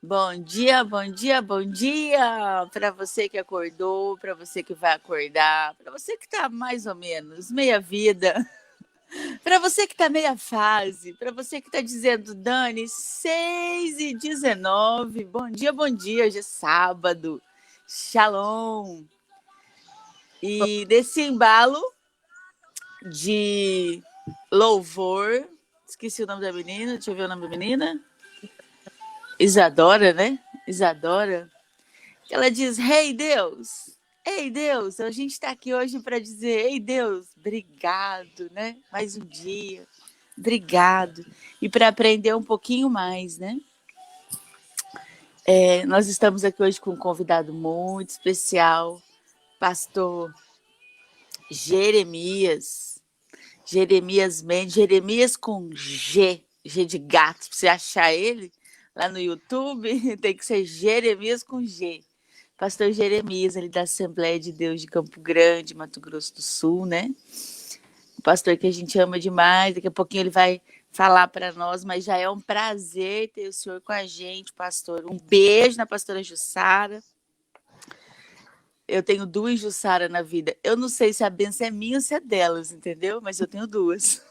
Bom dia, bom dia, bom dia para você que acordou, para você que vai acordar, para você que está mais ou menos meia vida, para você que está meia fase, para você que está dizendo, Dani, 6h19, bom dia, hoje é sábado, shalom. E desse embalo de louvor, esqueci o nome da menina, deixa eu ver o nome da menina, Isadora, né? Isadora. Ela diz: Ei Deus, a gente está aqui hoje para dizer: Ei Deus, obrigado, né? Mais um dia, obrigado. E para aprender um pouquinho mais, né? Nós estamos aqui hoje com um convidado muito especial, pastor Jeremias. Jeremias Mendes, Jeremias com G de gato. Para você achar ele lá no YouTube, tem que ser Jeremias com G. Pastor Jeremias, ali da Assembleia de Deus de Campo Grande, Mato Grosso do Sul, né? Um pastor que a gente ama demais. Daqui a pouquinho ele vai falar para nós, mas já é um prazer ter o senhor com a gente, pastor. Um beijo na pastora Jussara. Eu tenho duas Jussara na vida. Eu não sei se a benção é minha ou se é delas, entendeu? Mas eu tenho duas.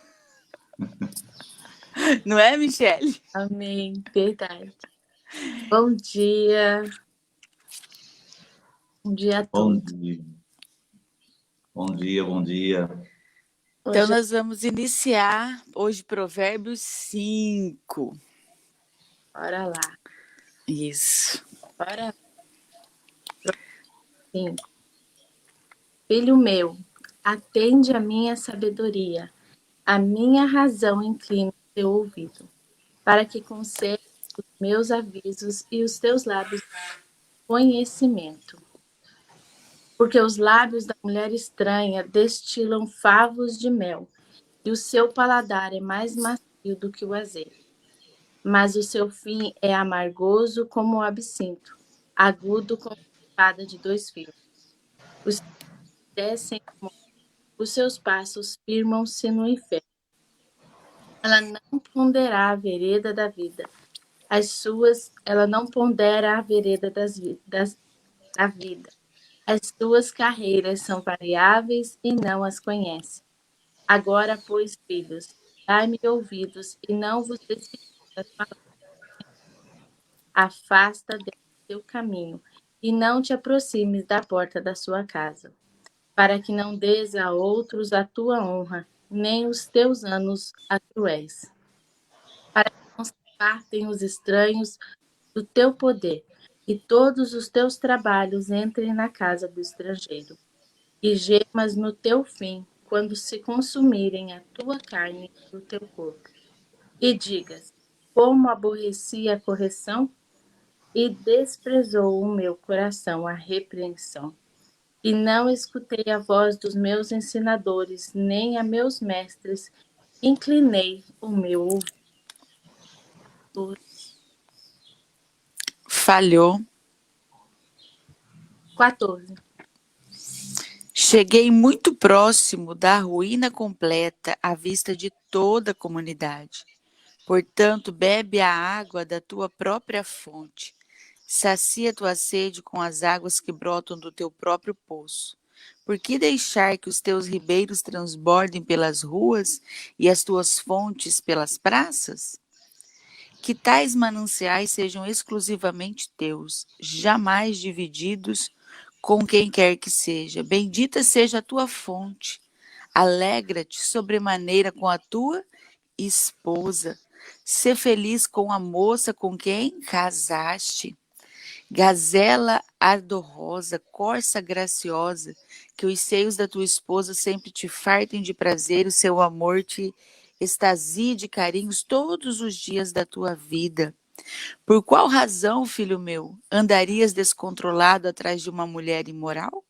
Não é, Michele? Amém, verdade. Bom dia. Bom dia a Bom todos. dia. Bom dia, bom dia. Então, Hoje, nós vamos iniciar hoje Provérbios 5. bora lá. Isso. Bora lá. 5. Filho meu, atende a minha sabedoria, a minha razão inclina o teu ouvido, para que conserve os meus avisos e os teus lábios conhecimento. Porque os lábios da mulher estranha destilam favos de mel, e o seu paladar é mais macio do que o azeite. Mas o seu fim é amargoso como o absinto, agudo como a espada de dois fios. Os seus descem, os seus passos firmam-se no inferno. Ela não ponderará a vereda da vida. Ela não pondera a vereda da vida. As suas carreiras são variáveis e não as conhece. Agora, pois, filhos, dai-me ouvidos e não vos desvies das palavras. Afasta dele o teu caminho e não te aproximes da porta da sua casa, para que não dês a outros a tua honra, nem os teus anos a cruéis, para que não se partem os estranhos do teu poder, e todos os teus trabalhos entrem na casa do estrangeiro, e gemas no teu fim, quando se consumirem a tua carne e o teu corpo. E digas: como aborreci a correção, e desprezou o meu coração a repreensão. E não escutei a voz dos meus ensinadores, nem a meus mestres, inclinei o meu ouvido. Falhou. 14. Cheguei muito próximo da ruína completa à vista de toda a comunidade. Portanto, bebe a água da tua própria fonte. Sacia tua sede com as águas que brotam do teu próprio poço. Por que deixar que os teus ribeiros transbordem pelas ruas e as tuas fontes pelas praças? Que tais mananciais sejam exclusivamente teus, jamais divididos com quem quer que seja. Bendita seja a tua fonte. Alegra-te sobremaneira com a tua esposa. Sê feliz com a moça com quem casaste. Gazela ardorosa, corça graciosa, que os seios da tua esposa sempre te fartem de prazer, o seu amor te extasie de carinhos todos os dias da tua vida. Por qual razão, filho meu, andarias descontrolado atrás de uma mulher imoral?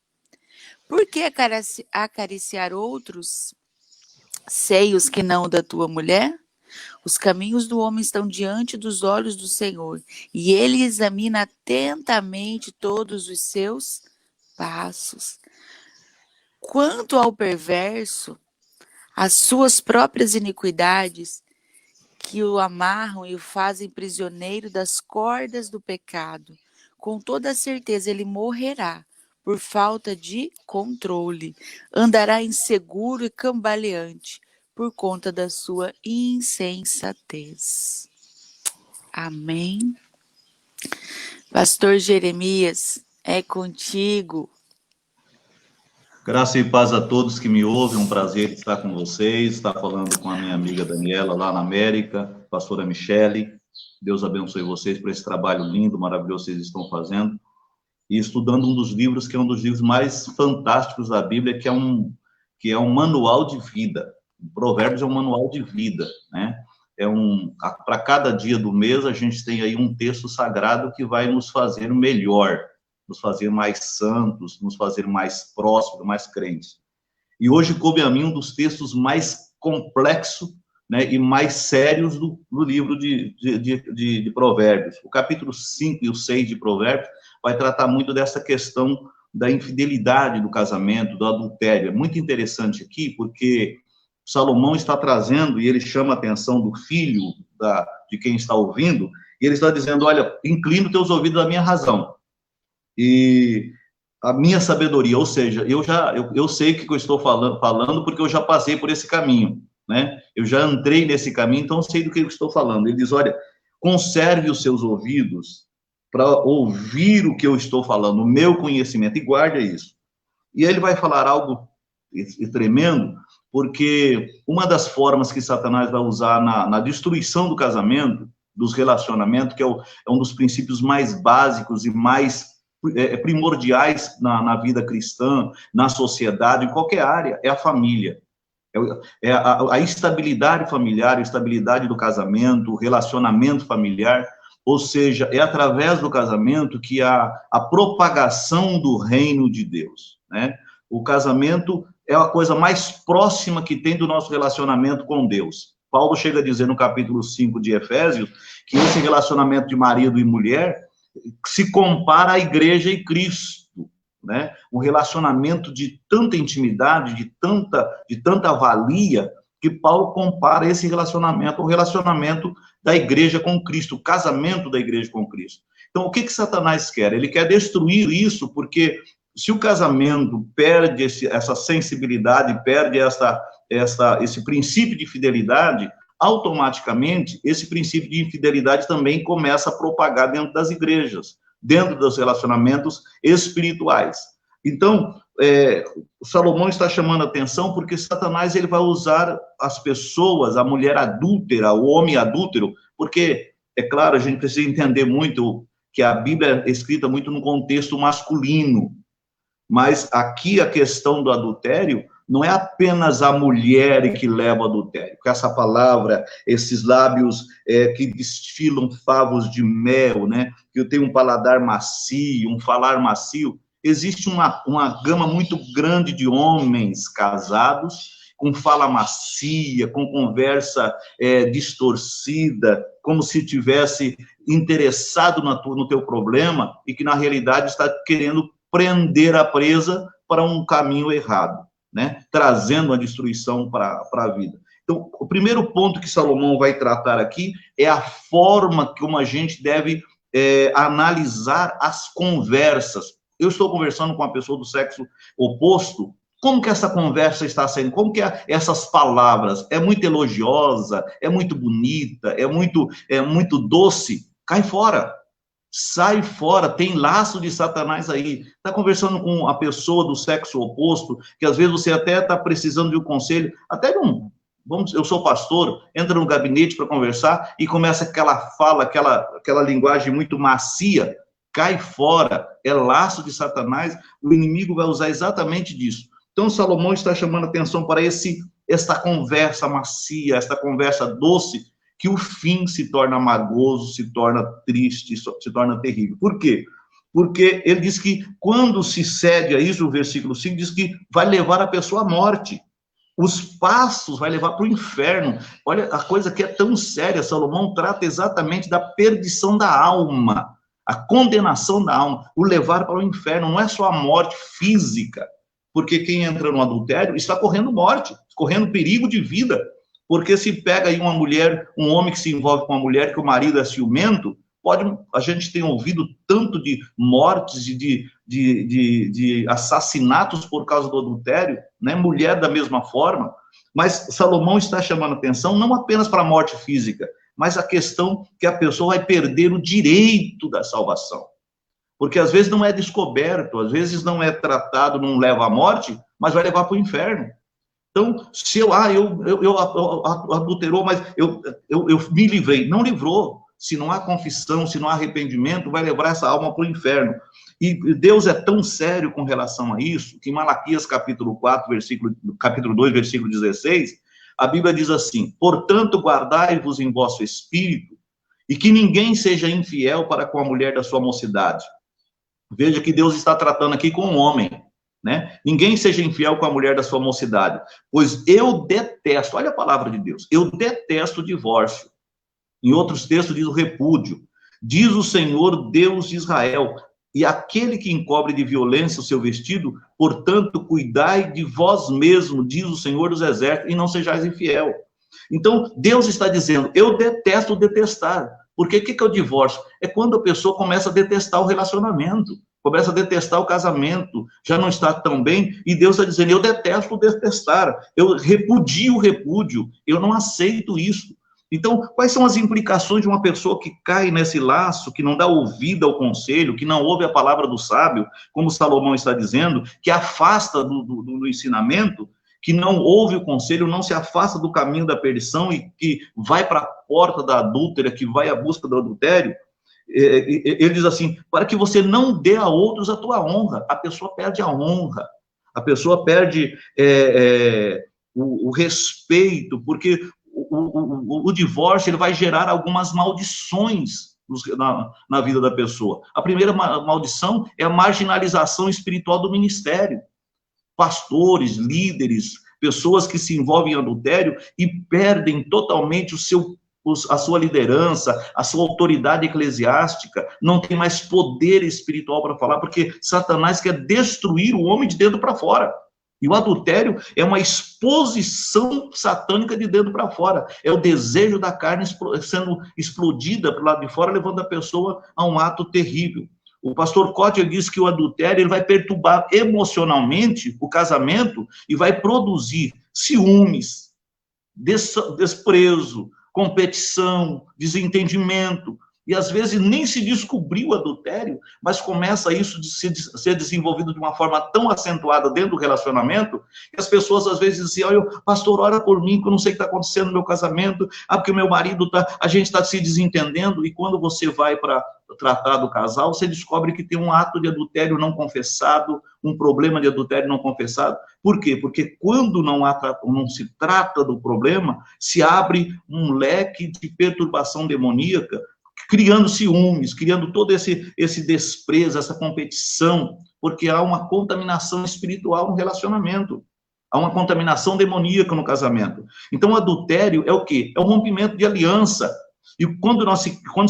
Por que acariciar outros seios que não o da tua mulher? Os caminhos do homem estão diante dos olhos do Senhor, e ele examina atentamente todos os seus passos. Quanto ao perverso, as suas próprias iniquidades, que o amarram e o fazem prisioneiro das cordas do pecado. Com toda certeza ele morrerá por falta de controle. Andará inseguro e cambaleante por conta da sua insensatez. Amém. Pastor Jeremias, é contigo. Graça e paz a todos que me ouvem, um prazer estar com vocês, estar falando com a minha amiga Daniela lá na América, pastora Michele. Deus abençoe vocês por esse trabalho lindo, maravilhoso que vocês estão fazendo. E estudando um dos livros que é um dos livros mais fantásticos da Bíblia, que é um manual de vida. Provérbios é um manual de vida, né? Para cada dia do mês, a gente tem aí um texto sagrado que vai nos fazer melhor, nos fazer mais santos, nos fazer mais próximos, mais crentes. E hoje coube a mim um dos textos mais complexos, né, e mais sérios do livro de Provérbios. O capítulo 5 e o 6 de Provérbios vai tratar muito dessa questão da infidelidade do casamento, do adultério. É muito interessante aqui, porque Salomão está trazendo, e ele chama a atenção do filho de quem está ouvindo, e ele está dizendo, olha, inclina os teus ouvidos à minha razão e a minha sabedoria, ou seja, eu sei o que eu estou falando porque eu já passei por esse caminho, né? Eu já entrei nesse caminho, então eu sei do que eu estou falando. Ele diz, olha, conserve os seus ouvidos para ouvir o que eu estou falando, o meu conhecimento, e guarde isso. E aí ele vai falar algo tremendo, porque uma das formas que Satanás vai usar na destruição do casamento, dos relacionamentos, que é um dos princípios mais básicos e mais primordiais na vida cristã, na sociedade, em qualquer área, é a família. É a estabilidade familiar, a estabilidade do casamento, o relacionamento familiar, ou seja, é através do casamento que há a propagação do reino de Deus, né? O casamento é a coisa mais próxima que tem do nosso relacionamento com Deus. Paulo chega a dizer no capítulo 5 de Efésios que esse relacionamento de marido e mulher se compara à igreja e Cristo, né? Um relacionamento de tanta intimidade, de tanta valia, que Paulo compara esse relacionamento ao relacionamento da igreja com Cristo, o casamento da igreja com Cristo. Então, o que Satanás quer? Ele quer destruir isso, porque se o casamento perde essa sensibilidade, perde esse princípio de fidelidade, automaticamente, esse princípio de infidelidade também começa a propagar dentro das igrejas, dentro dos relacionamentos espirituais. Então, Salomão está chamando a atenção porque Satanás ele vai usar as pessoas, a mulher adúltera, o homem adúltero, porque, é claro, a gente precisa entender muito que a Bíblia é escrita muito no contexto masculino, mas aqui a questão do adultério não é apenas a mulher que leva o adultério, porque essa palavra, esses lábios que destilam favos de mel, né, que tem um paladar macio, um falar macio, existe uma gama muito grande de homens casados, com fala macia, com conversa distorcida, como se tivesse interessado no teu problema, e que na realidade está querendo prender a presa para um caminho errado, né? Trazendo a destruição para a vida. Então, o primeiro ponto que Salomão vai tratar aqui é a forma como a gente deve analisar as conversas. Eu estou conversando com uma pessoa do sexo oposto, como que essa conversa está sendo? Como que essas palavras? É muito elogiosa? É muito bonita? É muito doce? Cai fora. Sai fora, tem laço de Satanás aí. Está conversando com a pessoa do sexo oposto, que às vezes você até está precisando de um conselho, até eu sou pastor, entra no gabinete para conversar e começa aquela fala, aquela linguagem muito macia, cai fora, é laço de Satanás, o inimigo vai usar exatamente disso. Então, Salomão está chamando atenção para esta conversa macia, esta conversa doce, que o fim se torna amargoso, se torna triste, se torna terrível. Por quê? Porque ele diz que quando se cede a isso, o versículo 5 diz que vai levar a pessoa à morte. Os passos vai levar para o inferno. Olha, a coisa que é tão séria, Salomão trata exatamente da perdição da alma, a condenação da alma, o levar para o inferno. Não é só a morte física, porque quem entra no adultério está correndo morte, correndo perigo de vida, Porque se pega aí uma mulher, um homem que se envolve com uma mulher que o marido é ciumento, a gente tem ouvido tanto de mortes e de assassinatos por causa do adultério, né? Mulher da mesma forma, mas Salomão está chamando atenção não apenas para a morte física, mas a questão que a pessoa vai perder o direito da salvação. Porque às vezes não é descoberto, às vezes não é tratado, não leva à morte, mas vai levar para o inferno. Então, se eu adulterou, mas eu me livrei. Não livrou. Se não há confissão, se não há arrependimento, vai levar essa alma para o inferno. E Deus é tão sério com relação a isso, que em Malaquias capítulo 2, versículo 16, a Bíblia diz assim: portanto, guardai-vos em vosso espírito, e que ninguém seja infiel para com a mulher da sua mocidade. Veja que Deus está tratando aqui com um homem, né? Ninguém seja infiel com a mulher da sua mocidade, pois eu detesto, olha a palavra de Deus, eu detesto o divórcio. Em outros textos diz o repúdio. Diz o Senhor Deus de Israel: e aquele que encobre de violência o seu vestido, portanto, cuidai de vós mesmo, diz o Senhor dos exércitos, e não sejais infiel. Então, Deus está dizendo, eu detesto detestar. Porque o que é o divórcio? É quando a pessoa começa a detestar o relacionamento, começa a detestar o casamento, já não está tão bem, e Deus está dizendo, eu detesto detestar, eu repudio o repúdio, eu não aceito isso. Então, quais são as implicações de uma pessoa que cai nesse laço, que não dá ouvido ao conselho, que não ouve a palavra do sábio, como Salomão está dizendo, que afasta do ensinamento, que não ouve o conselho, não se afasta do caminho da perdição e que vai para a porta da adúltera, que vai à busca do adultério? Ele diz assim, para que você não dê a outros a tua honra. A pessoa perde a honra, a pessoa perde o respeito, porque o divórcio ele vai gerar algumas maldições na vida da pessoa. A primeira maldição é a marginalização espiritual do ministério. Pastores, líderes, pessoas que se envolvem em adultério e perdem totalmente a sua liderança, a sua autoridade eclesiástica, não tem mais poder espiritual para falar, porque Satanás quer destruir o homem de dentro para fora. E o adultério é uma exposição satânica de dentro para fora. É o desejo da carne sendo explodida para o lado de fora, levando a pessoa a um ato terrível. O pastor Kotter diz que o adultério ele vai perturbar emocionalmente o casamento e vai produzir ciúmes, desprezo, competição, desentendimento. E às vezes nem se descobriu o adultério, mas começa isso de ser desenvolvido de uma forma tão acentuada dentro do relacionamento, que as pessoas às vezes dizem, olha, pastor, ora por mim, que eu não sei o que está acontecendo no meu casamento, porque o meu marido a gente está se desentendendo, e quando você vai para tratar do casal, você descobre que tem um ato de adultério não confessado, um problema de adultério não confessado. Por quê? Porque quando não se trata do problema, se abre um leque de perturbação demoníaca, criando ciúmes, criando todo esse desprezo, essa competição, porque há uma contaminação espiritual no relacionamento, há uma contaminação demoníaca no casamento. Então, o adultério é o quê? É o rompimento de aliança. E quando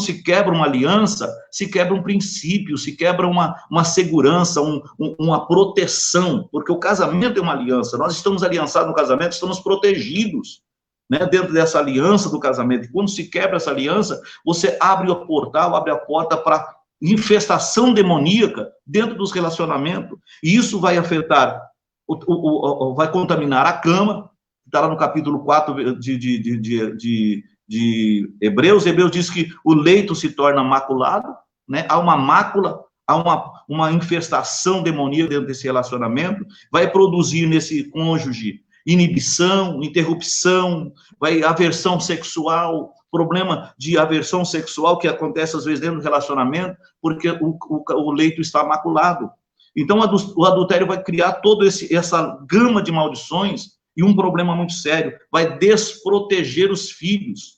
se quebra uma aliança, se quebra um princípio, se quebra uma segurança, uma proteção, porque o casamento é uma aliança, nós estamos aliançados no casamento, estamos protegidos, né, dentro dessa aliança do casamento. E quando se quebra essa aliança, você abre o portal, abre a porta para infestação demoníaca dentro dos relacionamentos, e isso vai afetar, vai contaminar a cama, está lá no capítulo 4 de Hebreus diz que o leito se torna maculado, né? Há uma mácula, há uma infestação demoníaca dentro desse relacionamento, vai produzir nesse cônjuge inibição, interrupção, aversão sexual, problema de aversão sexual que acontece às vezes dentro do relacionamento, porque o leito está maculado. Então, o adultério vai criar toda essa gama de maldições e um problema muito sério, vai desproteger os filhos.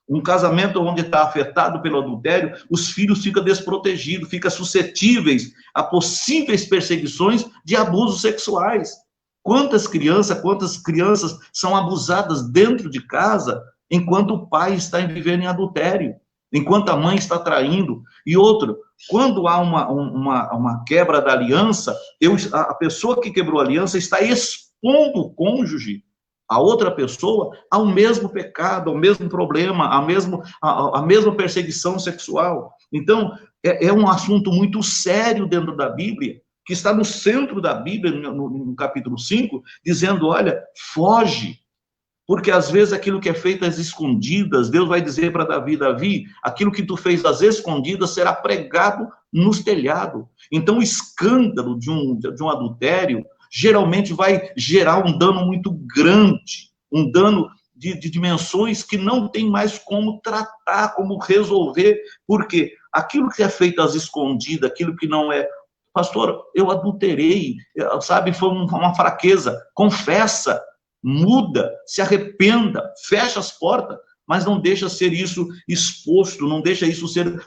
Um casamento onde está afetado pelo adultério, os filhos ficam desprotegidos, ficam suscetíveis a possíveis perseguições de abusos sexuais. Quantas crianças são abusadas dentro de casa, enquanto o pai está vivendo em adultério, enquanto a mãe está traindo. E outro, quando há uma quebra da aliança, a pessoa que quebrou a aliança está expondo o cônjuge a outra pessoa ao mesmo pecado, ao mesmo problema, a mesma perseguição sexual. Então, é um assunto muito sério dentro da Bíblia, que está no centro da Bíblia, no capítulo 5, dizendo, olha, foge, porque às vezes aquilo que é feito às escondidas, Deus vai dizer para Davi, Davi, aquilo que tu fez às escondidas será pregado nos telhados. Então, o escândalo de um adultério geralmente vai gerar um dano muito grande, um dano de dimensões que não tem mais como tratar, como resolver, porque aquilo que é feito às escondidas, aquilo que não é, pastor, eu adulterei, sabe, foi uma fraqueza, confessa, muda, se arrependa, fecha as portas, mas não deixa ser isso exposto, não deixa isso ser,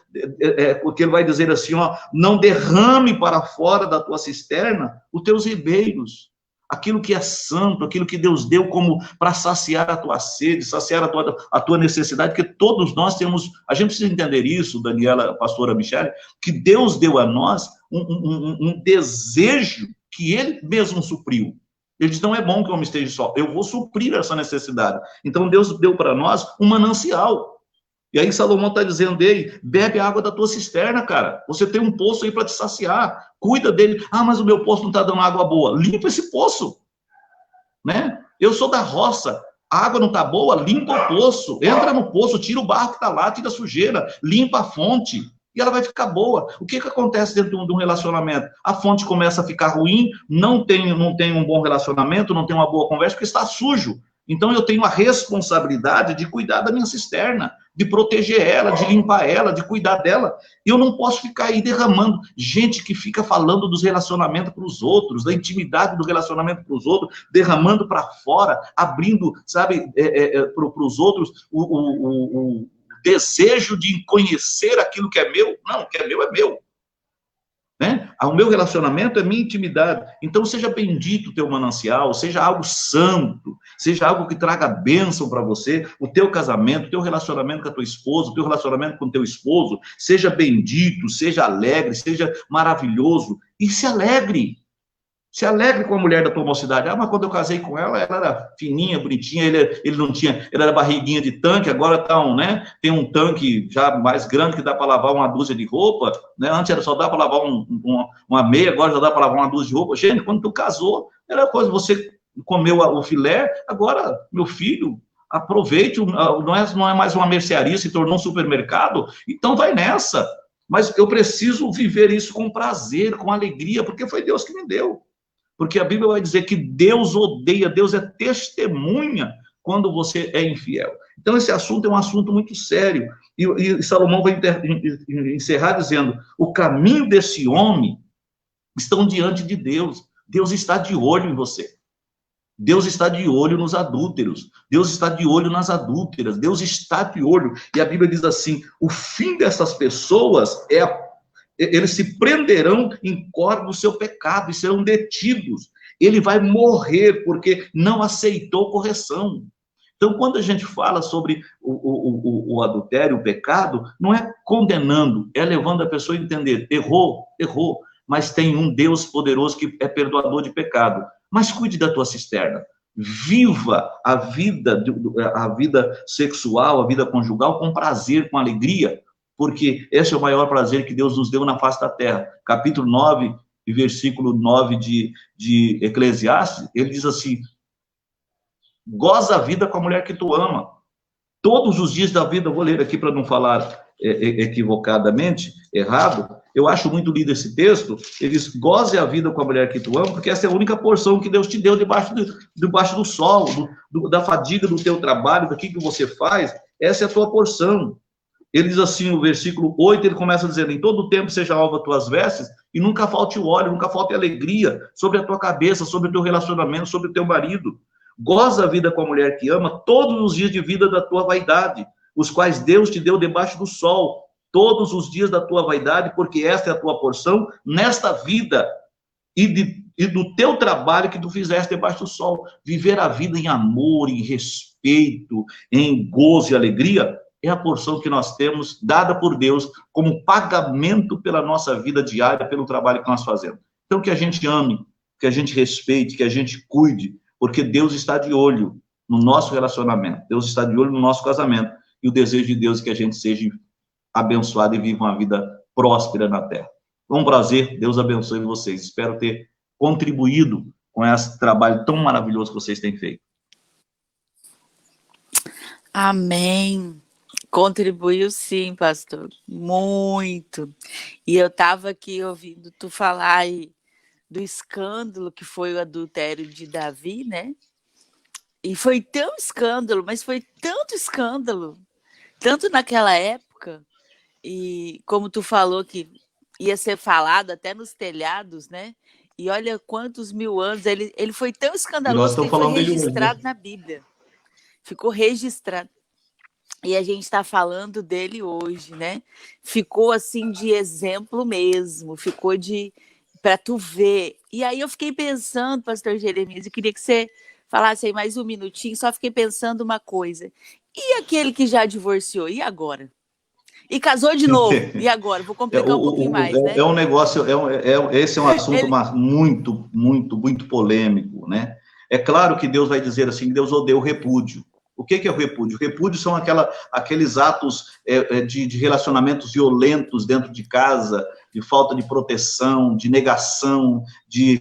porque ele vai dizer assim, ó, não derrame para fora da tua cisterna os teus ribeiros, aquilo que é santo, aquilo que Deus deu como para saciar a tua sede, saciar a tua necessidade, porque todos nós temos, a gente precisa entender isso, Daniela, pastora Michele, que Deus deu a nós um desejo que ele mesmo supriu. Ele diz, não é bom que o homem esteja só, eu vou suprir essa necessidade. Então, Deus deu para nós um manancial. E aí, Salomão está dizendo, ei, bebe a água da tua cisterna, cara. Você tem um poço aí para te saciar. Cuida dele. Ah, mas o meu poço não está dando água boa. Limpa esse poço. Né? Eu sou da roça. A água não está boa? Limpa o poço. Entra no poço, tira o barro que está lá, tira a sujeira. Limpa a fonte. E ela vai ficar boa. O que acontece dentro de um relacionamento? A fonte começa a ficar ruim, não tem um bom relacionamento, não tem uma boa conversa, porque está sujo. Então, eu tenho a responsabilidade de cuidar da minha cisterna, de proteger ela, de limpar ela, de cuidar dela. E eu não posso ficar aí derramando. Gente que fica falando dos relacionamentos para os outros, da intimidade do relacionamento para os outros, derramando para fora, abrindo, sabe, para os outros o desejo de conhecer aquilo que é meu. Não, o que é meu é meu. Né? O meu relacionamento é minha intimidade. Então, seja bendito o teu manancial, seja algo santo, seja algo que traga bênção para você, o teu casamento, o teu relacionamento com a tua esposa, o teu relacionamento com o teu esposo, seja bendito, seja alegre, seja maravilhoso, e se alegre. Se alegre com a mulher da tua mocidade. Ah, mas quando eu casei com ela, ela era fininha, bonitinha, ele não tinha, ele era barriguinha de tanque, agora tá tem um tanque já mais grande que dá para lavar uma dúzia de roupa, né? Antes era só dá para lavar uma meia, agora já dá para lavar uma dúzia de roupa. Gente, quando tu casou, era coisa, você comeu o filé, agora, meu filho, aproveite, não é mais uma mercearia, se tornou um supermercado, então vai nessa. Mas eu preciso viver isso com prazer, com alegria, porque foi Deus que me deu. Porque a Bíblia vai dizer que Deus odeia, Deus é testemunha quando você é infiel. Então, esse assunto é um assunto muito sério. E Salomão vai encerrar dizendo, o caminho desse homem estão diante de Deus. Deus está de olho em você. Deus está de olho nos adúlteros. Deus está de olho nas adúlteras. Deus está de olho. E a Bíblia diz assim, o fim dessas pessoas eles se prenderão em corda do seu pecado e serão detidos. Ele vai morrer porque não aceitou correção. Então, quando a gente fala sobre o adultério, o pecado, não é condenando, é levando a pessoa a entender, errou, mas tem um Deus poderoso que é perdoador de pecado. Mas cuide da tua cisterna. Viva a vida sexual, a vida conjugal com prazer, com alegria, porque esse é o maior prazer que Deus nos deu na face da terra. Capítulo 9, e versículo 9 de Eclesiastes, ele diz assim, goza a vida com a mulher que tu ama. Todos os dias da vida, eu vou ler aqui para não falar equivocadamente, errado, eu acho muito lindo esse texto, ele diz, goze a vida com a mulher que tu ama, porque essa é a única porção que Deus te deu debaixo do sol, da fadiga do teu trabalho, daquilo que você faz, essa é a tua porção. Ele diz assim, o versículo 8, ele começa dizendo, em todo tempo seja alva tuas vestes, e nunca falte o óleo, nunca falte alegria sobre a tua cabeça, sobre o teu relacionamento, sobre o teu marido. Goza a vida com a mulher que ama, todos os dias de vida da tua vaidade, os quais Deus te deu debaixo do sol, todos os dias da tua vaidade, porque esta é a tua porção, nesta vida, e do teu trabalho que tu fizeste debaixo do sol. Viver a vida em amor, em respeito, em gozo e alegria, é a porção que nós temos, dada por Deus, como pagamento pela nossa vida diária, pelo trabalho que nós fazemos. Então, que a gente ame, que a gente respeite, que a gente cuide, porque Deus está de olho. no nosso relacionamento. Deus está de olho no nosso casamento. E o desejo de Deus é que a gente seja abençoado e viva uma vida próspera na terra. Foi um prazer. Deus abençoe vocês. Espero ter contribuído com esse trabalho tão maravilhoso que vocês têm feito. Amém. Contribuiu sim, pastor. Muito. E eu estava aqui ouvindo tu falar aí do escândalo que foi o adultério de Davi, né? E foi tão escândalo, mas foi tanto escândalo, tanto naquela época, e como tu falou que ia ser falado até nos telhados, né? E olha quantos mil anos, ele foi tão E nós escandaloso que estamos ele foi falando dele hoje, registrado né? na Bíblia. Ficou registrado. E a gente está falando dele hoje, né? Ficou assim de exemplo mesmo, ficou de para tu ver. E aí eu fiquei pensando, pastor Jeremias, eu queria que você falasse aí mais um minutinho, só fiquei pensando uma coisa. E aquele que já divorciou, e agora? E casou de novo, e agora? Vou complicar um pouquinho mais, né? É um negócio, esse é um assunto Ele... muito, muito, muito polêmico, né? É claro que Deus vai dizer assim, que Deus odeia o repúdio. O que é o repúdio? O repúdio são aqueles atos de relacionamentos violentos dentro de casa, de falta de proteção, de negação, de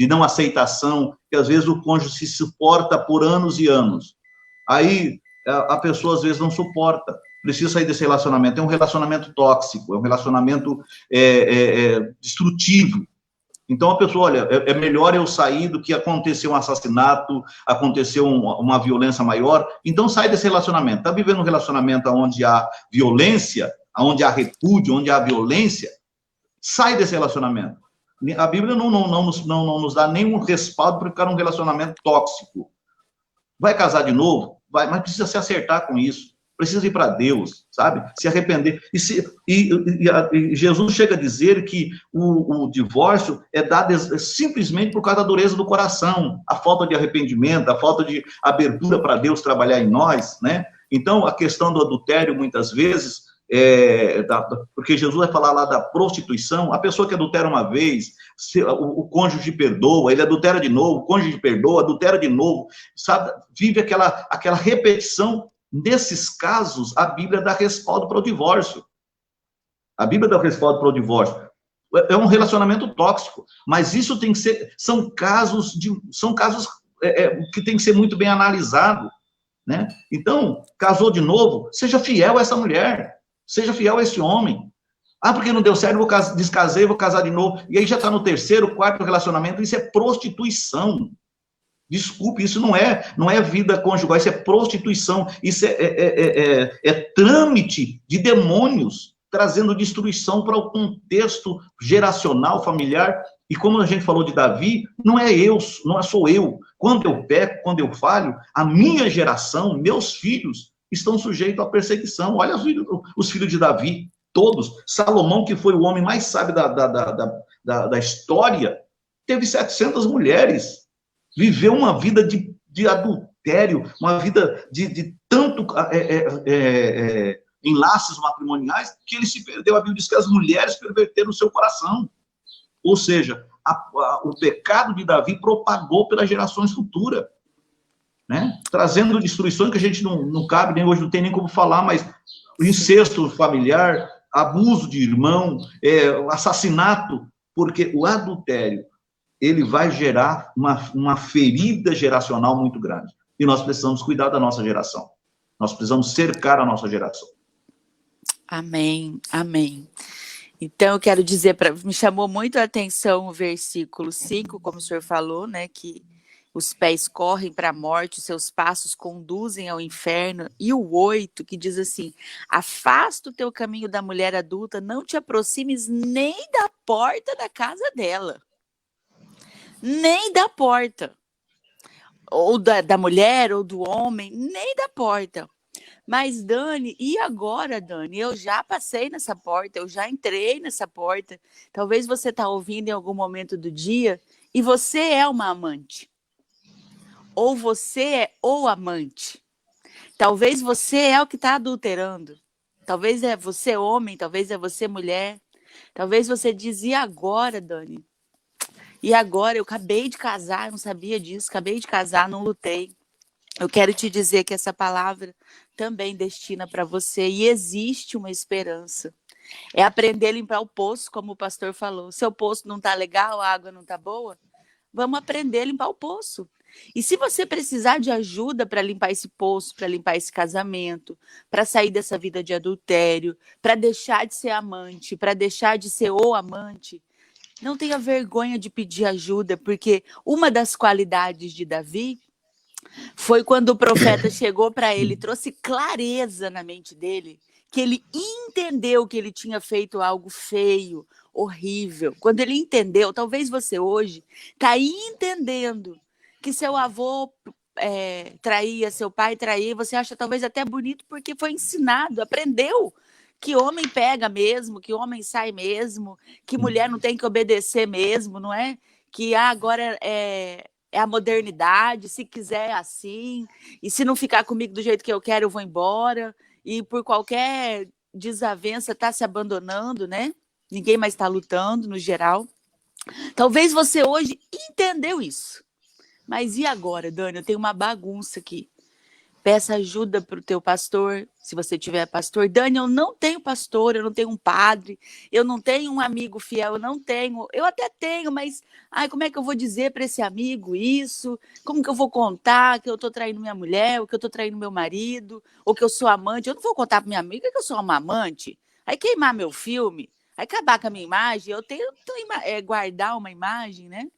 não aceitação, que às vezes o cônjuge se suporta por anos e anos. Aí a pessoa às vezes não suporta, precisa sair desse relacionamento. É um relacionamento tóxico, é um relacionamento destrutivo. Então a pessoa, olha, é melhor eu sair do que acontecer um assassinato, acontecer uma violência maior. Então sai desse relacionamento. Está vivendo um relacionamento onde há violência, onde há repúdio, onde há violência, sai desse relacionamento. A Bíblia não nos dá nenhum respaldo para ficar num relacionamento tóxico. Vai casar de novo? Vai, mas precisa se acertar com isso. Precisa ir para Deus, sabe? Se arrepender. E Jesus chega a dizer que o divórcio é dado simplesmente por causa da dureza do coração, a falta de arrependimento, a falta de abertura para Deus trabalhar em nós, né? Então, a questão do adultério, muitas vezes, porque Jesus vai falar lá da prostituição, a pessoa que adultera uma vez, o cônjuge perdoa, ele adultera de novo, o cônjuge perdoa, adultera de novo, sabe? Vive aquela repetição. Nesses casos, a Bíblia dá respaldo para o divórcio. A Bíblia dá respaldo para o divórcio. É um relacionamento tóxico, mas isso tem que ser, são casos que tem que ser muito bem analisado, né? Então, casou de novo, seja fiel a essa mulher, seja fiel a esse homem. Ah, porque não deu certo, vou descasei, vou casar de novo. E aí já está no terceiro, quarto relacionamento, isso é prostituição. Desculpe, isso não é vida conjugal, isso é prostituição, isso é trâmite de demônios, trazendo destruição para o contexto geracional, familiar. E como a gente falou de Davi, não sou eu. Quando eu peco, quando eu falho, a minha geração, meus filhos, estão sujeitos à perseguição. Olha os filhos de Davi, todos. Salomão, que foi o homem mais sábio da história, teve 700 mulheres. Viveu uma vida de adultério, uma vida de tanto enlaces matrimoniais, que ele se perdeu. A Bíblia diz que as mulheres perverteram o seu coração. Ou seja, o pecado de Davi propagou pelas gerações futuras, né? Trazendo destruições que a gente não cabe, nem hoje não tem nem como falar, mas incesto familiar, abuso de irmão, assassinato, porque o adultério, ele vai gerar uma ferida geracional muito grande. E nós precisamos cuidar da nossa geração. Nós precisamos cercar a nossa geração. Amém, amém. Então, eu quero dizer, me chamou muito a atenção o versículo 5, como o senhor falou, né, que os pés correm para a morte, os seus passos conduzem ao inferno, e o 8, que diz assim, afasta o teu caminho da mulher adulta, não te aproximes nem da porta da casa dela. Nem da porta, ou da mulher, ou do homem, nem da porta. Mas, Dani, e agora, Dani? Eu já passei nessa porta, eu já entrei nessa porta. Talvez você está ouvindo em algum momento do dia e você é uma amante. Ou você é o amante. Talvez você é o que está adulterando. Talvez é você homem, talvez é você mulher. Talvez você diz, e agora, Dani? E agora, eu acabei de casar, eu não sabia disso, acabei de casar, não lutei. eu quero te dizer que essa palavra também destina para você e existe uma esperança. É aprender a limpar o poço, como o pastor falou. Seu poço não está legal, a água não está boa? Vamos aprender a limpar o poço. E se você precisar de ajuda para limpar esse poço, para limpar esse casamento, para sair dessa vida de adultério, para deixar de ser amante, para deixar de ser o amante, não tenha vergonha de pedir ajuda, porque uma das qualidades de Davi foi quando o profeta chegou para ele, trouxe clareza na mente dele, que ele entendeu que ele tinha feito algo feio, horrível. Quando ele entendeu, talvez você hoje está entendendo que seu avô traía, seu pai traía, você acha talvez até bonito porque foi ensinado, aprendeu que homem pega mesmo, que homem sai mesmo, que mulher não tem que obedecer mesmo, não é? Que agora é a modernidade, se quiser é assim, e se não ficar comigo do jeito que eu quero, eu vou embora, e por qualquer desavença está se abandonando, né? Ninguém mais está lutando, no geral. Talvez você hoje entendeu isso. Mas e agora, Dani? Eu tenho uma bagunça aqui. Peça ajuda para o teu pastor, se você tiver pastor. Dani, eu não tenho pastor, eu não tenho um padre, eu não tenho um amigo fiel, eu não tenho. Eu até tenho, mas como é que eu vou dizer para esse amigo isso? Como que eu vou contar que eu estou traindo minha mulher, ou que eu estou traindo meu marido, ou que eu sou amante? Eu não vou contar para minha amiga que eu sou uma amante. Aí queimar meu filme, aí acabar com a minha imagem. Eu tenho que guardar uma imagem, né?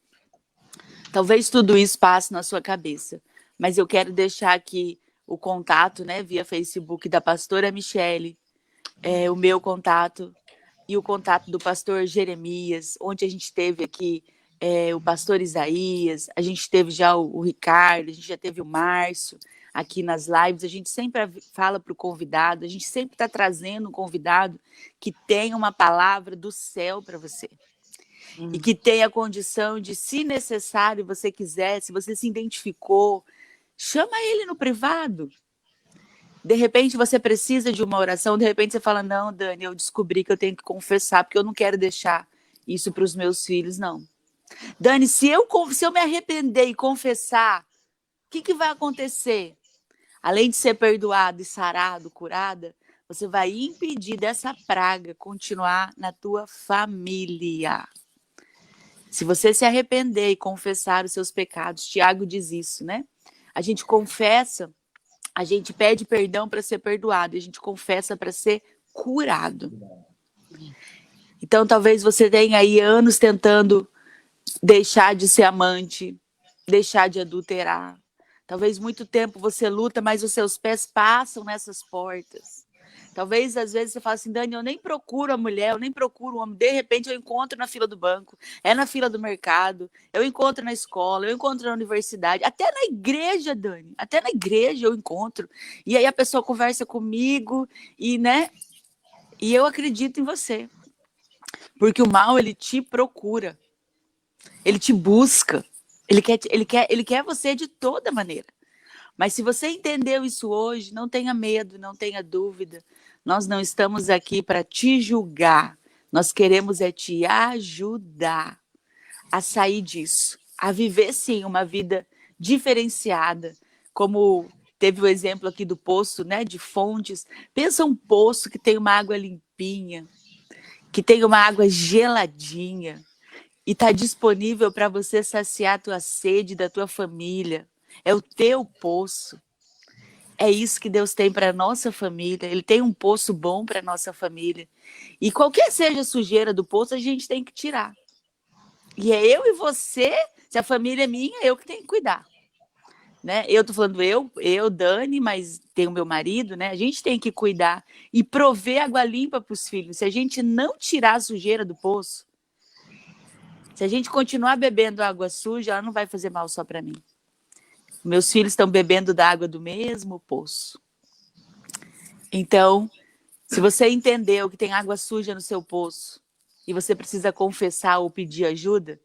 Talvez tudo isso passe na sua cabeça, mas eu quero deixar aqui o contato, né, via Facebook da pastora Michele, o meu contato e o contato do pastor Jeremias, onde a gente teve aqui o pastor Isaías, a gente teve já o Ricardo, a gente já teve o Márcio aqui nas lives, a gente sempre fala para o convidado, a gente sempre está trazendo um convidado que tem uma palavra do céu para você. E que tenha a condição de, se necessário, você quiser, se você se identificou, chama ele no privado. De repente você precisa de uma oração, de repente você fala, não, Dani, eu descobri que eu tenho que confessar, porque eu não quero deixar isso para os meus filhos, não. Dani, se eu me arrepender e confessar, o que vai acontecer? Além de ser perdoado e sarado, curada, você vai impedir dessa praga continuar na tua família. Se você se arrepender e confessar os seus pecados, Tiago diz isso, né? A gente confessa, a gente pede perdão para ser perdoado, a gente confessa para ser curado. Então, talvez você tenha aí anos tentando deixar de ser amante, deixar de adulterar. Talvez muito tempo você luta, mas os seus pés passam nessas portas. Talvez, às vezes, você fala assim, Dani, eu nem procuro a mulher, eu nem procuro o homem. De repente, eu encontro na fila do banco, na fila do mercado, eu encontro na escola, eu encontro na universidade, até na igreja, Dani. Até na igreja eu encontro. E aí a pessoa conversa comigo né? E eu acredito em você. Porque o mal, ele te procura. Ele te busca. Ele quer você de toda maneira. Mas se você entendeu isso hoje, não tenha medo, não tenha dúvida. Nós não estamos aqui para te julgar. Nós queremos te ajudar a sair disso, a viver, sim, uma vida diferenciada. Como teve o exemplo aqui do poço, né, de fontes. Pensa um poço que tem uma água limpinha, que tem uma água geladinha e está disponível para você saciar a tua sede da tua família. É o teu poço. É isso que Deus tem para a nossa família. Ele tem um poço bom para a nossa família. E qualquer seja a sujeira do poço, a gente tem que tirar. E é eu e você, se a família é minha, eu que tenho que cuidar. Né? Eu estou falando eu, Dani, mas tem o meu marido, né? A gente tem que cuidar e prover água limpa para os filhos. Se a gente não tirar a sujeira do poço, se a gente continuar bebendo água suja, ela não vai fazer mal só para mim. Meus filhos estão bebendo da água do mesmo poço. Então, se você entendeu que tem água suja no seu poço e você precisa confessar ou pedir ajuda,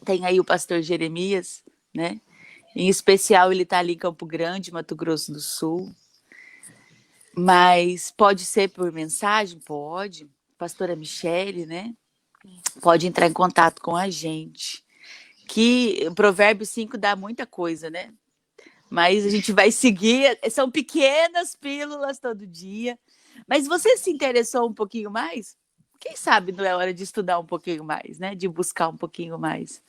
tem aí o pastor Jeremias, né? Em especial, ele está ali em Campo Grande, Mato Grosso do Sul. Mas pode ser por mensagem? Pode. Pastora Michele, né? Pode entrar em contato com a gente. Que o Provérbios 5 dá muita coisa, né? Mas a gente vai seguir. São pequenas pílulas todo dia. Mas você se interessou um pouquinho mais? Quem sabe não é hora de estudar um pouquinho mais, né? De buscar um pouquinho mais.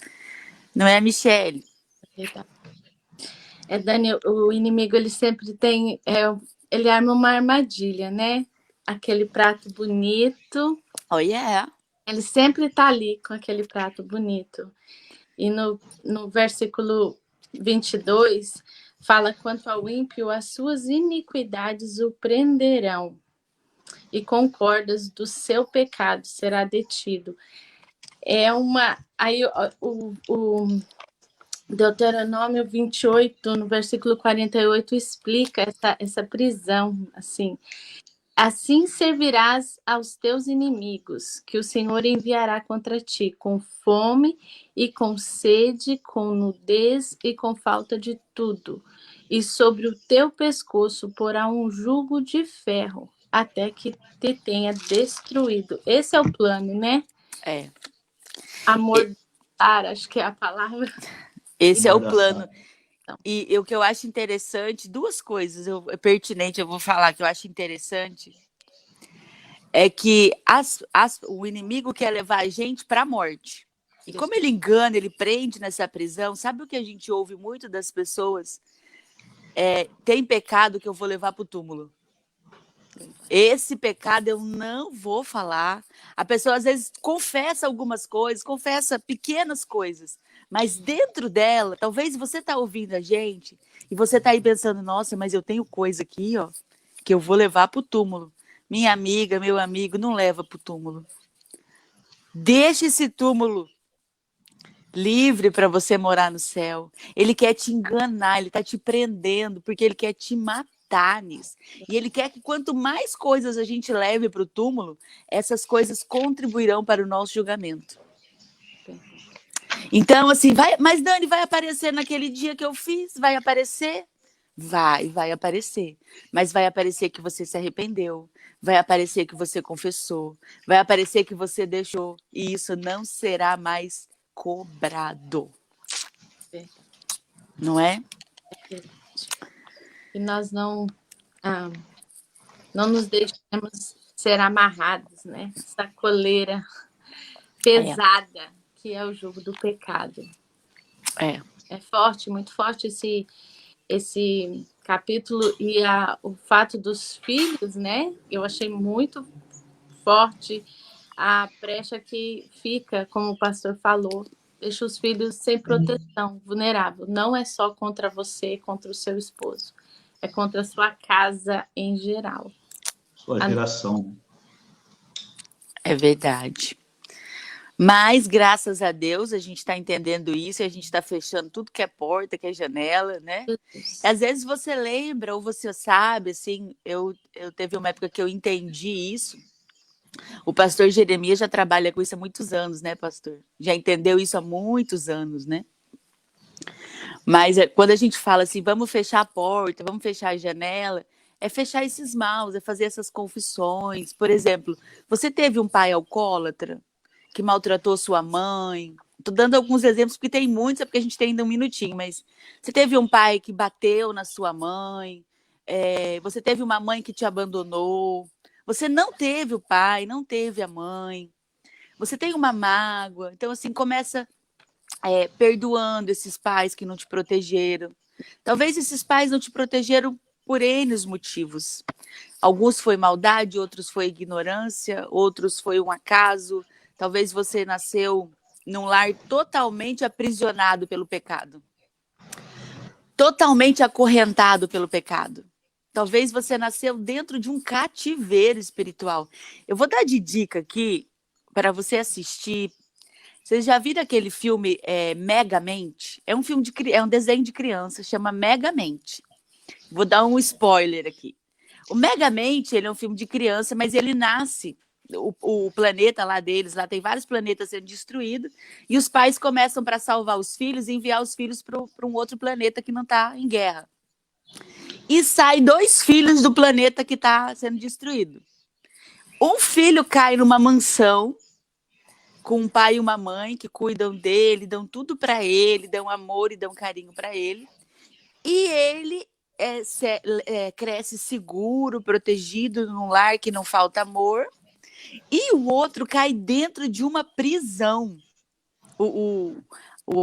Não é, Michele? Dani, o inimigo, ele sempre tem... ele arma uma armadilha, né? Aquele prato bonito. Oh, yeah. Ele sempre tá ali com aquele prato bonito. E no versículo 22, fala: quanto ao ímpio, as suas iniquidades o prenderão, e com cordas do seu pecado será detido. Aí o Deuteronômio 28, no versículo 48, explica essa prisão, assim. Assim servirás aos teus inimigos, que o Senhor enviará contra ti, com fome e com sede, com nudez e com falta de tudo. E sobre o teu pescoço porá um jugo de ferro, até que te tenha destruído. Esse é o plano, né? É. Amordaçar, acho que é a palavra. Esse é o plano. E o que eu acho interessante, duas coisas pertinentes, eu vou falar que eu acho interessante, é que o inimigo quer levar a gente para a morte. E como ele engana, ele prende nessa prisão, sabe o que a gente ouve muito das pessoas? Tem pecado que eu vou levar para o túmulo. Esse pecado eu não vou falar. A pessoa às vezes confessa algumas coisas, confessa pequenas coisas, mas dentro dela, talvez você está ouvindo a gente e você está aí pensando, nossa, mas eu tenho coisa aqui, ó, que eu vou levar para o túmulo. Minha amiga, meu amigo, não leva para o túmulo. Deixa esse túmulo livre para você morar no céu. Ele quer te enganar, ele está te prendendo, porque ele quer te matar nisso. E ele quer que quanto mais coisas a gente leve para o túmulo, essas coisas contribuirão para o nosso julgamento. Então, assim, mas Dani, vai aparecer naquele dia que eu fiz? Vai aparecer? Vai aparecer. Mas vai aparecer que você se arrependeu. Vai aparecer que você confessou. Vai aparecer que você deixou. E isso não será mais cobrado. Não é? E nós não nos deixemos ser amarrados, né? Essa coleira pesada que é o jugo do pecado. É forte, muito forte esse capítulo. E o fato dos filhos, né? Eu achei muito forte a brecha que fica, como o pastor falou, deixa os filhos sem proteção, vulnerável. Não é só contra você, contra o seu esposo. É contra a sua casa em geral. Sua geração. É verdade. Mas, graças a Deus, a gente está entendendo isso e a gente está fechando tudo que é porta, que é janela, né? Às vezes você lembra ou você sabe, assim, eu teve uma época que eu entendi isso. O pastor Jeremias já trabalha com isso há muitos anos, né, pastor? Já entendeu isso há muitos anos, né? Mas quando a gente fala assim, vamos fechar a porta, vamos fechar a janela, é fechar esses maus, é fazer essas confissões. Por exemplo, você teve um pai alcoólatra que maltratou sua mãe? Estou dando alguns exemplos, porque tem muitos, é porque a gente tem ainda um minutinho, mas você teve um pai que bateu na sua mãe, você teve uma mãe que te abandonou, você não teve o pai, não teve a mãe, você tem uma mágoa, então assim, começa perdoando esses pais que não te protegeram. Talvez esses pais não te protegeram por N motivos. Alguns foi maldade, outros foi ignorância, outros foi um acaso. Talvez você nasceu num lar totalmente aprisionado pelo pecado. Totalmente acorrentado pelo pecado. Talvez você nasceu dentro de um cativeiro espiritual. Eu vou dar de dica aqui para você assistir. Vocês já viram aquele filme Megamente? É um desenho de criança, chama Megamente. Vou dar um spoiler aqui. O Megamente, ele é um filme de criança, mas ele nasce, o planeta lá deles, lá tem vários planetas sendo destruídos, e os pais começam para salvar os filhos e enviar os filhos para um outro planeta que não está em guerra. E sai 2 filhos do planeta que está sendo destruído. Um filho cai numa mansão, com um pai e uma mãe que cuidam dele, dão tudo para ele, dão amor e dão carinho para ele. E ele cresce seguro, protegido num lar que não falta amor, e o outro cai dentro de uma prisão.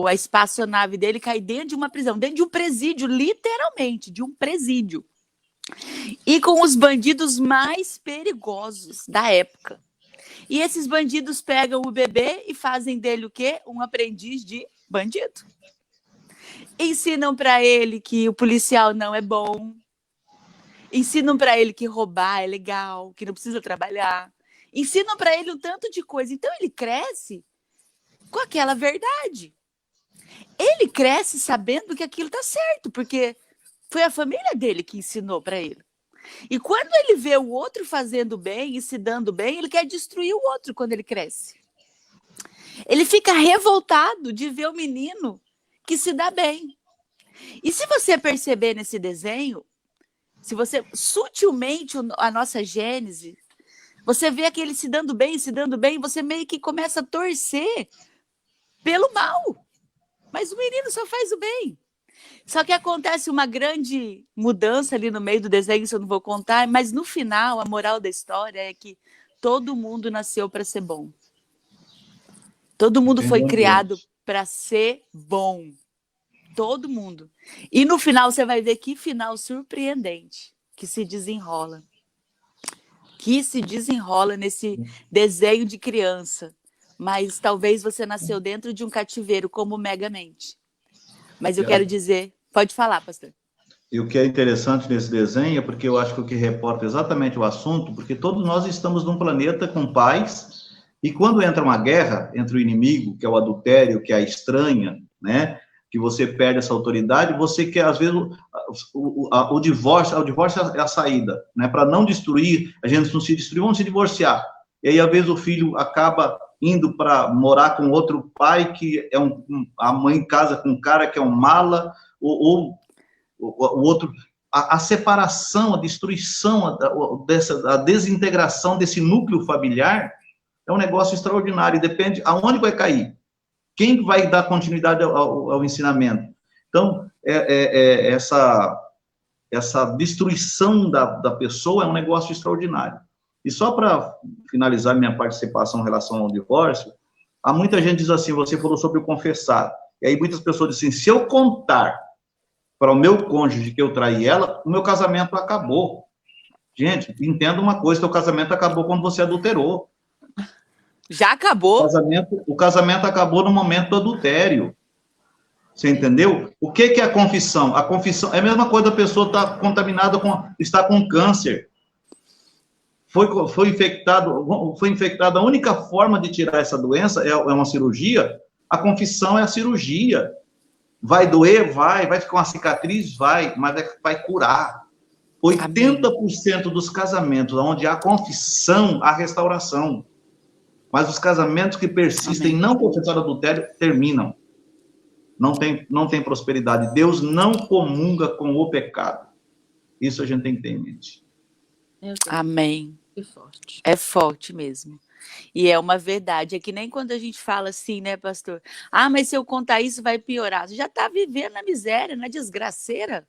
A espaçonave dele cai dentro de uma prisão, dentro de um presídio, literalmente, de um presídio. E com os bandidos mais perigosos da época. E esses bandidos pegam o bebê e fazem dele o quê? Um aprendiz de bandido. Ensinam para ele que o policial não é bom. Ensinam para ele que roubar é legal, que não precisa trabalhar. Ensinam para ele um tanto de coisa. Então ele cresce com aquela verdade. Ele cresce sabendo que aquilo está certo, porque foi a família dele que ensinou para ele. E quando ele vê o outro fazendo bem e se dando bem, ele quer destruir o outro quando ele cresce. Ele fica revoltado de ver o menino que se dá bem. E se você perceber nesse desenho, se você sutilmente a nossa gênese, você vê aquele se dando bem, você meio que começa a torcer pelo mal. Mas o menino só faz o bem. Só que acontece uma grande mudança ali no meio do desenho, isso eu não vou contar, mas no final, a moral da história é que todo mundo nasceu para ser bom. Todo mundo foi criado para ser bom. Todo mundo. E no final você vai ver que final surpreendente que se desenrola. Que se desenrola nesse desenho de criança. Mas talvez você nasceu dentro de um cativeiro como Megamente. Mas eu quero dizer... Pode falar, pastor. E o que é interessante nesse desenho é porque eu acho que o que reporta exatamente o assunto, porque todos nós estamos num planeta com paz, e quando entra uma guerra entre o inimigo, que é o adultério, que é a estranha, né, que você perde essa autoridade, você quer, às vezes, o divórcio é a saída, né, para não destruir, a gente não se destruir, vamos se divorciar. E aí, às vezes, o filho acaba indo para morar com outro pai, que é a mãe casa com um cara que é um mala, ou o outro, a separação, a destruição, a desintegração desse núcleo familiar é um negócio extraordinário, depende aonde vai cair, quem vai dar continuidade ao ensinamento. Então, essa destruição da pessoa é um negócio extraordinário. E só para finalizar minha participação em relação ao divórcio, há muita gente que diz assim, você falou sobre o confessar, e aí muitas pessoas dizem assim, se eu contar para o meu cônjuge que eu traí ela, o meu casamento acabou. Gente, entenda uma coisa, seu casamento acabou quando você adulterou. Já acabou? O casamento acabou no momento do adultério. Você entendeu? O que é a confissão? A confissão é a mesma coisa da pessoa estar contaminada está com câncer. Foi infectado. A única forma de tirar essa doença é uma cirurgia. A confissão é a cirurgia. Vai doer? Vai ficar uma cicatriz? Vai, mas vai curar. 80% dos casamentos onde há confissão, há restauração. Mas os casamentos que persistem em não confessar adultério, terminam. Não tem prosperidade. Deus não comunga com o pecado. Isso a gente tem que ter em mente. Amém. Que forte. É forte mesmo. E é uma verdade. É que nem quando a gente fala assim, né, pastor? Ah, mas se eu contar isso vai piorar. Você já está vivendo na miséria, na desgraceira.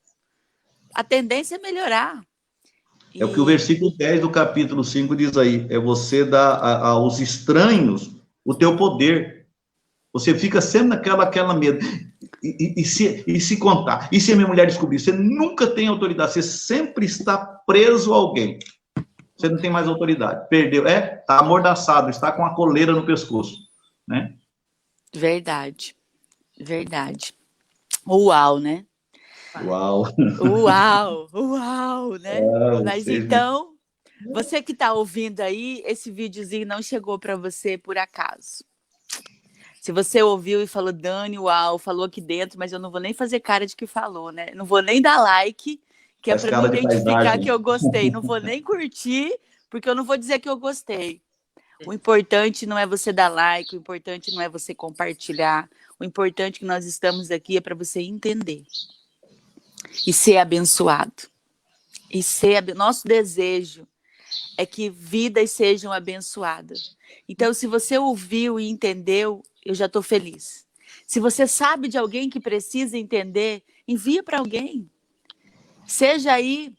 A tendência é melhorar. É o que o versículo 10 do capítulo 5 diz aí. É você dar aos estranhos o teu poder. Você fica sempre naquela medo. E se contar? E se a minha mulher descobrir? Você nunca tem autoridade. Você sempre está preso a alguém. Você não tem mais autoridade. Perdeu. Está amordaçado, está com a coleira no pescoço. Né? Verdade. Uau, né? Uau, né? Mas então, você que está ouvindo aí, esse videozinho não chegou para você por acaso. Se você ouviu e falou, Dani, uau, falou aqui dentro, mas eu não vou nem fazer cara de que falou, né? Não vou nem dar like, que é para me identificar que eu gostei. Não vou nem curtir, porque eu não vou dizer que eu gostei. O importante não é você dar like, o importante não é você compartilhar. O importante que nós estamos aqui é para você entender. E ser abençoado. Nosso desejo é que vidas sejam abençoadas. Então, se você ouviu e entendeu, eu já estou feliz. Se você sabe de alguém que precisa entender, envia para alguém. Seja aí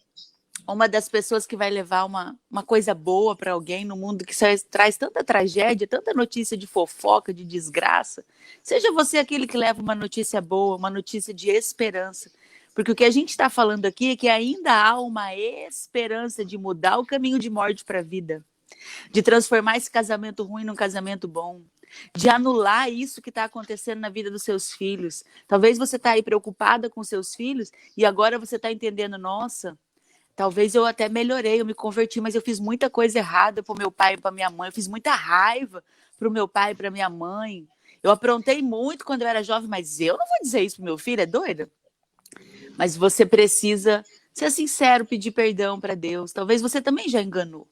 uma das pessoas que vai levar uma coisa boa para alguém no mundo que traz tanta tragédia, tanta notícia de fofoca, de desgraça. Seja você aquele que leva uma notícia boa, uma notícia de esperança. Porque o que a gente está falando aqui é que ainda há uma esperança de mudar o caminho de morte para a vida, de transformar esse casamento ruim num casamento bom, de anular isso que está acontecendo na vida dos seus filhos. Talvez você está aí preocupada com seus filhos e agora você está entendendo, nossa, talvez eu até melhorei, eu me converti, mas eu fiz muita coisa errada para o meu pai e para minha mãe, eu fiz muita raiva para o meu pai e para minha mãe. Eu aprontei muito quando eu era jovem, mas eu não vou dizer isso para o meu filho, é doida? Mas você precisa ser sincero, pedir perdão para Deus. Talvez você também já enganou.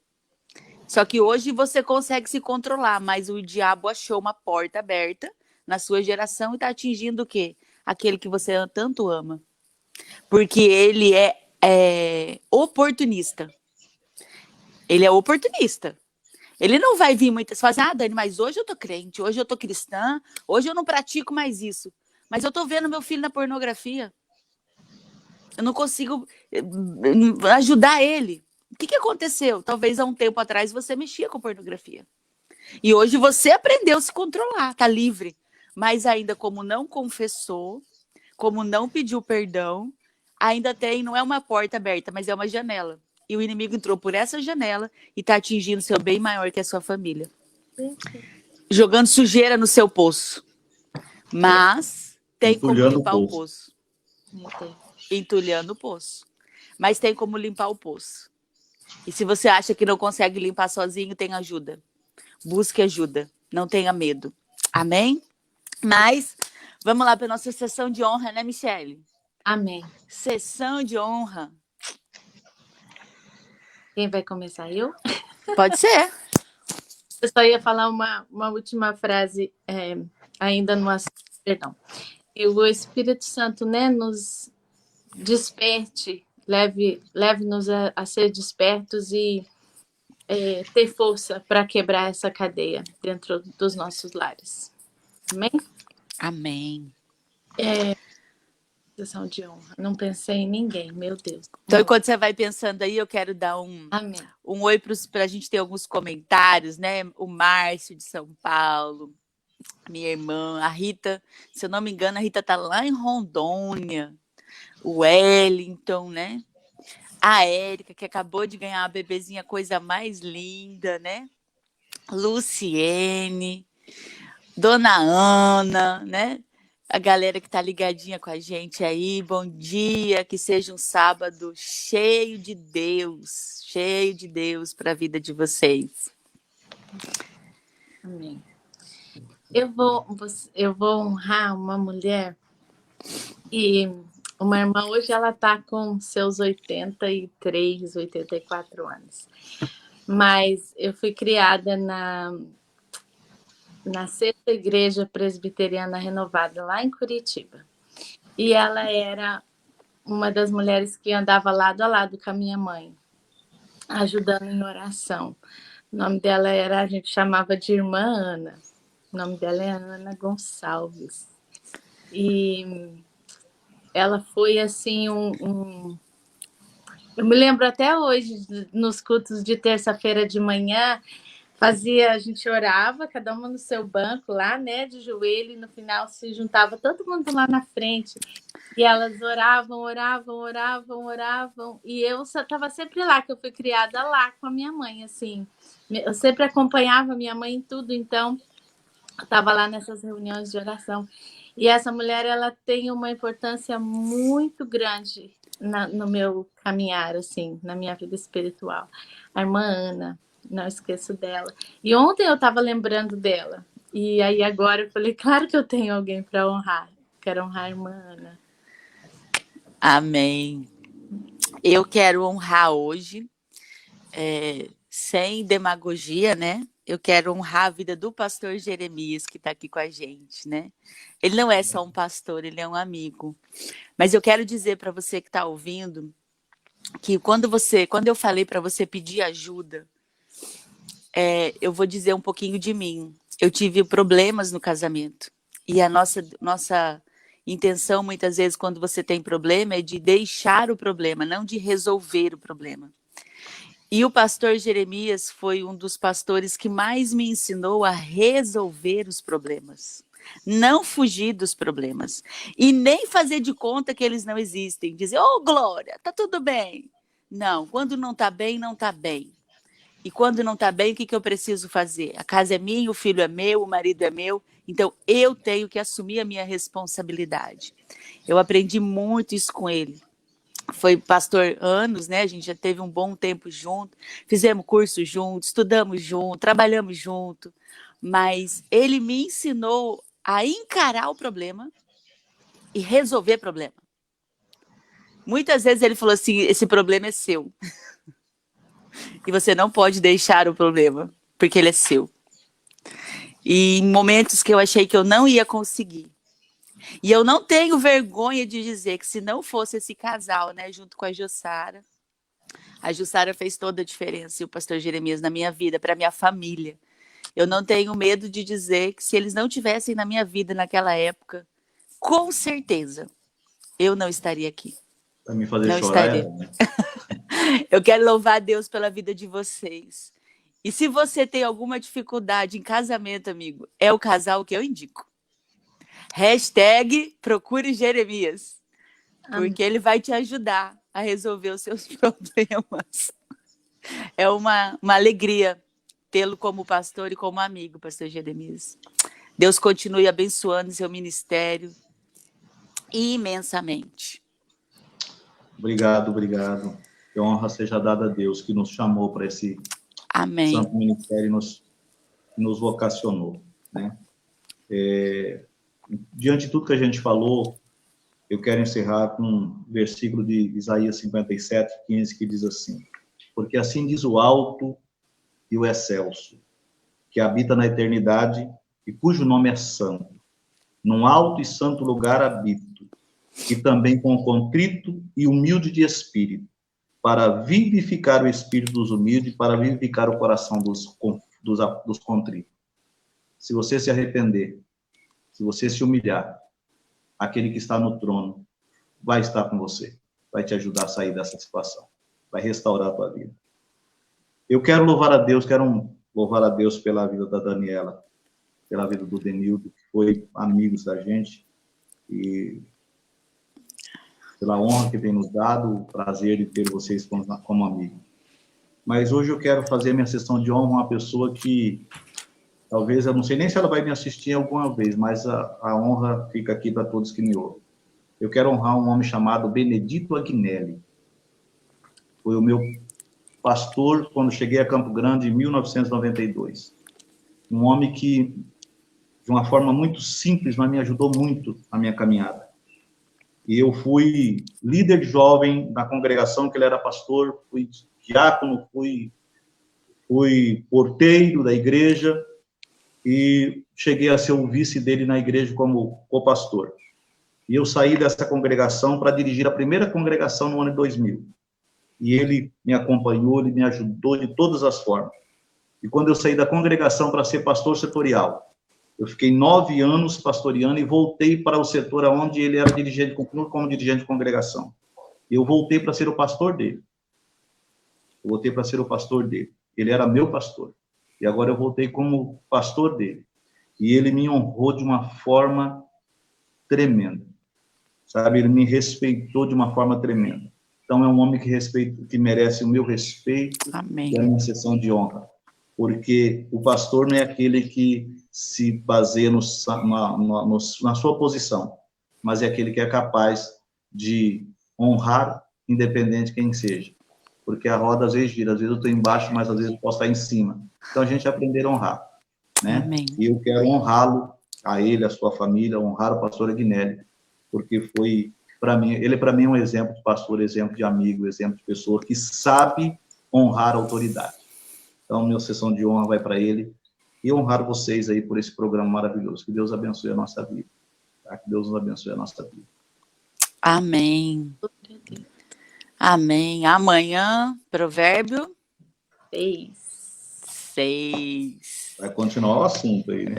Só que hoje você consegue se controlar, mas o diabo achou uma porta aberta na sua geração e está atingindo o quê? Aquele que você tanto ama. Porque ele é oportunista. Ele é oportunista. Ele não vai vir muitas vezes, assim, Dani, mas hoje eu tô crente, hoje eu tô cristã, hoje eu não pratico mais isso. Mas eu tô vendo meu filho na pornografia. Eu não consigo ajudar ele. O que aconteceu? Talvez há um tempo atrás você mexia com pornografia. E hoje você aprendeu a se controlar, tá livre. Mas ainda como não confessou, como não pediu perdão, ainda tem, não é uma porta aberta, mas é uma janela. E o inimigo entrou por essa janela e está atingindo seu bem maior que a sua família. Jogando sujeira no seu poço. Mas tem como limpar o poço. Entulhando o poço. Mas tem como limpar o poço. E se você acha que não consegue limpar sozinho, tem ajuda. Busque ajuda. Não tenha medo. Amém? Mas vamos lá para a nossa sessão de honra, né, Michele? Amém. Sessão de honra. Quem vai começar? Eu? Pode ser. Eu só ia falar uma última frase ainda no assunto. Perdão. E o Espírito Santo, né, nos desperte, leve-nos a ser despertos e ter força para quebrar essa cadeia dentro dos nossos lares. Amém? Amém. Sessão de honra. Não pensei em ninguém, meu Deus. Então, enquanto você vai pensando aí, eu quero dar um oi para a gente ter alguns comentários, né? O Márcio de São Paulo, minha irmã, a Rita, se eu não me engano, a Rita tá lá em Rondônia, o Wellington, né? A Érica, que acabou de ganhar uma bebezinha, coisa mais linda, né? Luciene, Dona Ana, né? A galera que tá ligadinha com a gente aí, bom dia, que seja um sábado cheio de Deus para a vida de vocês. Amém. Eu vou honrar uma mulher e uma irmã, hoje ela tá com seus 83, 84 anos. Mas eu fui criada na Sexta Igreja Presbiteriana Renovada, lá em Curitiba. E ela era uma das mulheres que andava lado a lado com a minha mãe, ajudando em oração. O nome dela a gente chamava de Irmã Ana. O nome dela é Ana Gonçalves. E ela foi assim Eu me lembro até hoje, nos cultos de terça-feira de manhã, a gente orava, cada uma no seu banco lá, né, de joelho, e no final se juntava todo mundo lá na frente. E elas oravam, e eu estava sempre lá, que eu fui criada lá com a minha mãe, assim. Eu sempre acompanhava a minha mãe em tudo, então eu estava lá nessas reuniões de oração. E essa mulher, ela tem uma importância muito grande no meu caminhar, assim, na minha vida espiritual. A irmã Ana, não esqueço dela. E ontem eu estava lembrando dela. E aí agora eu falei, claro que eu tenho alguém para honrar. Quero honrar a irmã Ana. Amém. Eu quero honrar hoje, sem demagogia, né? Eu quero honrar a vida do pastor Jeremias, que está aqui com a gente, né? Ele não é só um pastor, ele é um amigo. Mas eu quero dizer para você que está ouvindo, que quando eu falei para você pedir ajuda, eu vou dizer um pouquinho de mim. Eu tive problemas no casamento. E a nossa intenção, muitas vezes, quando você tem problema, é de deixar o problema, não de resolver o problema. E o pastor Jeremias foi um dos pastores que mais me ensinou a resolver os problemas. Não fugir dos problemas. E nem fazer de conta que eles não existem. Dizer, Glória, tá tudo bem. Não, quando não tá bem, não tá bem. E quando não tá bem, o que eu preciso fazer? A casa é minha, o filho é meu, o marido é meu. Então, eu tenho que assumir a minha responsabilidade. Eu aprendi muito isso com ele. Foi pastor anos, né? A gente já teve um bom tempo junto, fizemos curso junto, estudamos junto, trabalhamos junto, mas ele me ensinou a encarar o problema e resolver o problema. Muitas vezes ele falou assim, esse problema é seu. E você não pode deixar o problema, porque ele é seu. E em momentos que eu achei que eu não ia conseguir, e eu não tenho vergonha de dizer que se não fosse esse casal, né, junto com a Jussara fez toda a diferença, e o pastor Jeremias na minha vida, para minha família. Eu não tenho medo de dizer que se eles não tivessem na minha vida naquela época, com certeza, eu não estaria aqui. Para me fazer não chorar, estaria. Né? Eu quero louvar a Deus pela vida de vocês. E se você tem alguma dificuldade em casamento, amigo, é o casal que eu indico. #procure Jeremias, porque ele vai te ajudar a resolver os seus problemas. É uma alegria tê-lo como pastor e como amigo, pastor Jeremias. Deus continue abençoando seu ministério imensamente. Obrigado. Que honra seja dada a Deus, que nos chamou para esse Amém. santo ministério e nos vocacionou, né? Diante de tudo que a gente falou, eu quero encerrar com um versículo de Isaías 57:15, que diz assim: porque assim diz o alto e o excelso, que habita na eternidade e cujo nome é santo. Num alto e santo lugar habito, e também com o contrito e humilde de espírito, para vivificar o espírito dos humildes, para vivificar o coração dos contritos. Se você se arrepender, se você se humilhar, aquele que está no trono vai estar com você, vai te ajudar a sair dessa situação, vai restaurar a tua vida. Eu quero louvar a Deus pela vida da Daniela, pela vida do Denildo, que foi amigos da gente, e pela honra que tem nos dado, o prazer de ter vocês como amigos. Mas hoje eu quero fazer minha sessão de honra a uma pessoa que, talvez, eu não sei nem se ela vai me assistir alguma vez, mas a honra fica aqui para todos que me ouvem. Eu quero honrar um homem chamado Benedito Agnelli. Foi o meu pastor quando cheguei a Campo Grande em 1992. Um homem que, de uma forma muito simples, mas me ajudou muito na minha caminhada. E eu fui líder jovem na congregação que ele era pastor, fui diácono, fui porteiro da igreja e cheguei a ser o vice dele na igreja como co-pastor. E eu saí dessa congregação para dirigir a primeira congregação no ano de 2000. E ele me acompanhou, ele me ajudou de todas as formas. E quando eu saí da congregação para ser pastor setorial, eu fiquei 9 anos pastoreando e voltei para o setor onde ele era dirigente, continuo como dirigente de congregação. E eu voltei para ser o pastor dele. Ele era meu pastor. E agora eu voltei como pastor dele. E ele me honrou de uma forma tremenda. Sabe, ele me respeitou de uma forma tremenda. Então, é um homem que merece o meu respeito. Amém. E a minha sessão de honra. Porque o pastor não é aquele que se baseia na sua posição, mas é aquele que é capaz de honrar, independente de quem seja. Porque a roda às vezes gira, às vezes eu estou embaixo, mas às vezes eu posso estar em cima. Então, a gente aprender a honrar, né? Amém. E eu quero honrá-lo, a ele, a sua família, honrar o pastor Agnelli, porque foi, para mim, ele para mim é um exemplo de pastor, exemplo de amigo, exemplo de pessoa que sabe honrar a autoridade. Então, minha sessão de honra vai para ele, e honrar vocês aí por esse programa maravilhoso. Que Deus abençoe a nossa vida. Tá? Que Deus nos abençoe a nossa vida. Amém. Amém. Amanhã, provérbio 6. Vai continuar o assunto aí, né?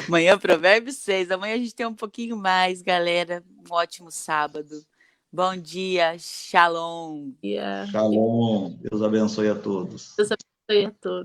Amanhã, Provérbios 6. Amanhã a gente tem um pouquinho mais, galera. Um ótimo sábado. Bom dia, shalom. E Shalom. Deus abençoe a todos. Deus abençoe a todos.